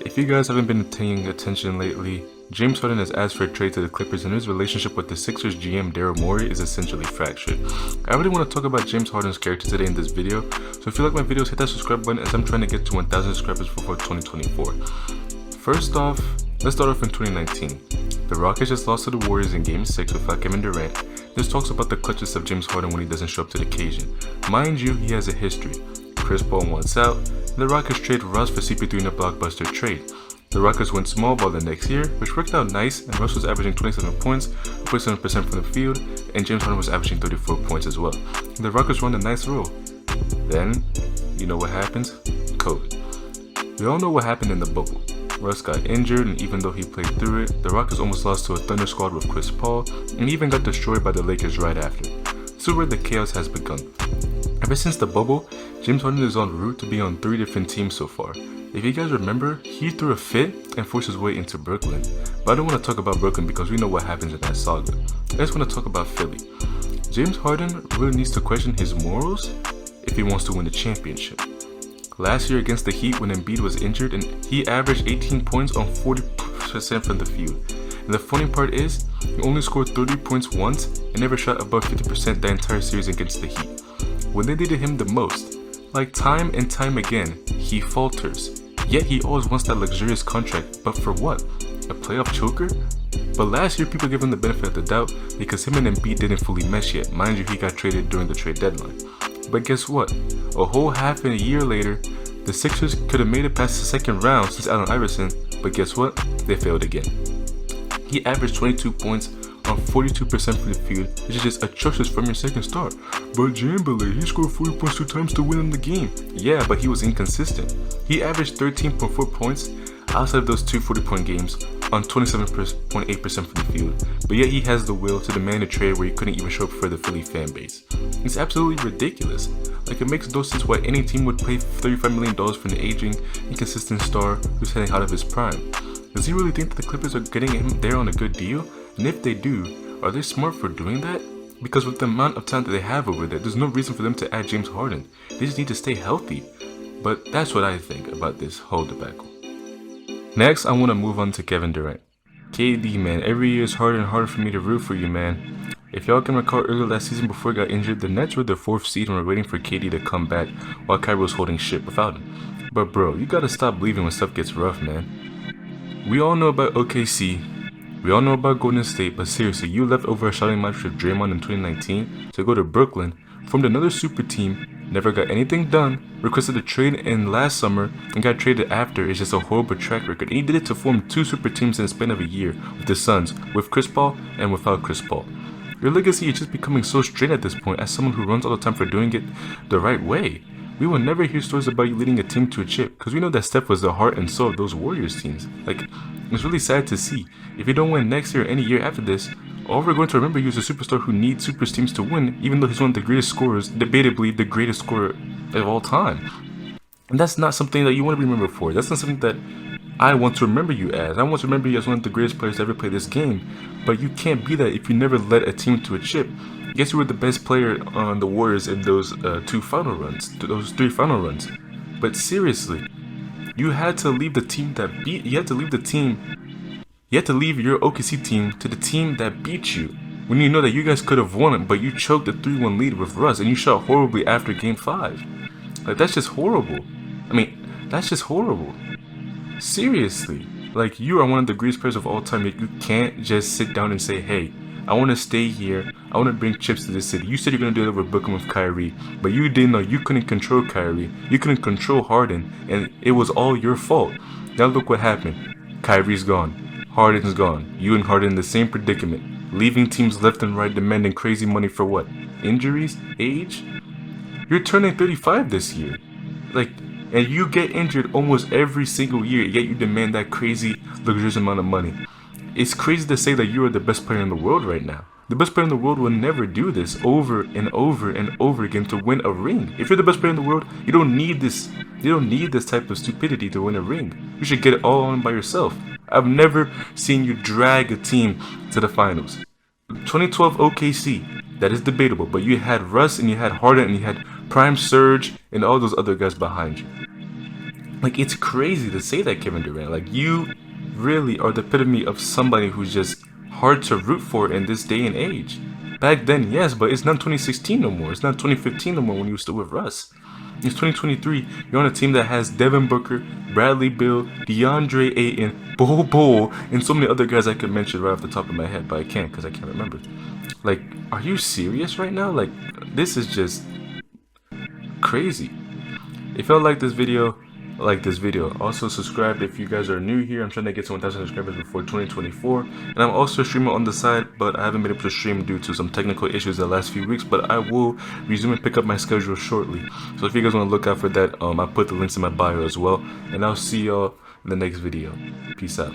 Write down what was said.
If you guys haven't been paying attention lately, James Harden has asked for a trade to the Clippers and his relationship with the Sixers GM Daryl Morey is essentially fractured. I really want to talk about James Harden's character today in this video, so if you like my videos, hit that subscribe button as I'm trying to get to 1,000 subscribers before 2024. First off, let's start off in 2019. The Rockets just lost to the Warriors in Game 6 without Kevin Durant. This talks about the clutches of James Harden when he doesn't show up to the occasion. Mind you, he has a history. Chris Paul wants out, and the Rockets trade Russ for CP3 in a blockbuster trade. The Rockets went small ball the next year, which worked out nice, and Russ was averaging 27 points, 47% from the field, and James Harden was averaging 34 points as well. The Rockets run a nice roll. Then, you know what happens? COVID. We all know what happened in the bubble. Russ got injured, and even though he played through it, the Rockets almost lost to a Thunder squad with Chris Paul, and even got destroyed by the Lakers right after. So where the chaos has begun. Ever since the bubble, James Harden is en route to be on 3 different teams so far. If you guys remember, he threw a fit and forced his way into Brooklyn. But I don't want to talk about Brooklyn because we know what happens in that saga. I just want to talk about Philly. James Harden really needs to question his morals if he wants to win the championship. Last year against the Heat when Embiid was injured, and he averaged 18 points on 40% from the field. And the funny part is, he only scored 30 points once and never shot above 50% the entire series against the Heat. When they needed him the most, like time and time again, he falters. Yet he always wants that luxurious contract, but for what? A playoff choker? But last year people gave him the benefit of the doubt because him and Embiid didn't fully mesh yet. Mind you, he got traded during the trade deadline. But guess what? A whole half and a year later, the Sixers could have made it past the second round since Allen Iverson, but guess what? They failed again. He averaged 22 points on 42% from the field, which is just atrocious from your second start. But Jambalay, he scored 40 points 2 times to win in the game. Yeah, but he was inconsistent. He averaged 13.4 points outside of those two 40-point games on 27.8% from the field, but yet he has the will to demand a trade where he couldn't even show up for the Philly fan base. It's absolutely ridiculous. Like, it makes no sense why any team would pay $35 million for an aging, inconsistent star who's heading out of his prime. Does he really think that the Clippers are getting him there on a good deal? And if they do, are they smart for doing that? Because with the amount of talent that they have over there, there's no reason for them to add James Harden. They just need to stay healthy. But that's what I think about this whole debacle. Next, I want to move on to Kevin Durant. KD, man, every year is harder and harder for me to root for you, man. If y'all can recall earlier last season before he got injured, the Nets were the 4th seed and were waiting for KD to come back while Kyrie was holding shit without him. But bro, you gotta stop leaving when stuff gets rough, man. We all know about OKC, we all know about Golden State, but seriously, you left over a shouting match with Draymond in 2019 to go to Brooklyn, formed another super team, never got anything done, requested a trade in last summer, and got traded after. It's just a horrible track record. And he did it to form 2 super teams in the span of a year with the Suns, with Chris Paul and without Chris Paul. Your legacy is just becoming so strained at this point as someone who runs all the time for doing it the right way. We will never hear stories about you leading a team to a chip, because we know that Steph was the heart and soul of those Warriors teams. Like, it's really sad to see. If you don't win next year or any year after this, all we're going to remember you as a superstar who needs super teams to win, even though he's one of the greatest scorers, debatably the greatest scorer of all time. And that's not something that you want to be remembered for. That's not something that I want to remember you as. I want to remember you as one of the greatest players to ever play this game. But you can't be that if you never led a team to a chip. Yes, you were the best player on the Warriors in those 2 final runs, those 3 final runs. But seriously, you had to leave the team that beat. You had to leave the team. You had to leave your OKC team to the team that beat you. When you know that you guys could have won it, but you choked the 3-1 lead with Russ, and you shot horribly after Game 5. Like, that's just horrible. I mean, that's just horrible. Seriously, like, you are one of the greatest players of all time. You can't just sit down and say, hey, I want to stay here. I want to bring chips to this city. You said you're going to do it over Brooklyn with Kyrie, but you didn't know. You couldn't control Kyrie. You couldn't control Harden, and it was all your fault. Now look what happened. Kyrie's gone. Harden's gone. You and Harden in the same predicament. Leaving teams left and right demanding crazy money for what? Injuries? Age? You're turning 35 this year. Like, and you get injured almost every single year, yet you demand that crazy, luxurious amount of money. It's crazy to say that you are the best player in the world right now. The best player in the world will never do this over and over and over again to win a ring. If you're the best player in the world, you don't need this. You don't need this type of stupidity to win a ring. You should get it all on by yourself. I've never seen you drag a team to the finals. 2012 OKC, that is debatable, but you had Russ and you had Harden and you had Prime Surge and all those other guys behind you. Like, it's crazy to say that, Kevin Durant. Like, you really are the epitome of somebody who's just hard to root for in this day and age. Back then, yes, but it's not 2016 no more. It's not 2015 no more when you were still with Russ. It's 2023. You're on a team that has Devin Booker, Bradley Beal, DeAndre Ayton, Bol Bol, and so many other guys I could mention right off the top of my head, but I can't because I can't remember. Like, are you serious right now? Like, this is just crazy. If y'all like this video, also subscribe if you guys are new here. I'm trying to get to 1,000 subscribers before 2024, and I'm also streaming on the side, but I haven't been able to stream due to some technical issues the last few weeks, but I will resume and pick up my schedule shortly. So if you guys want to look out for that, I put the links in my bio as well, and I'll see y'all in the next video. Peace out.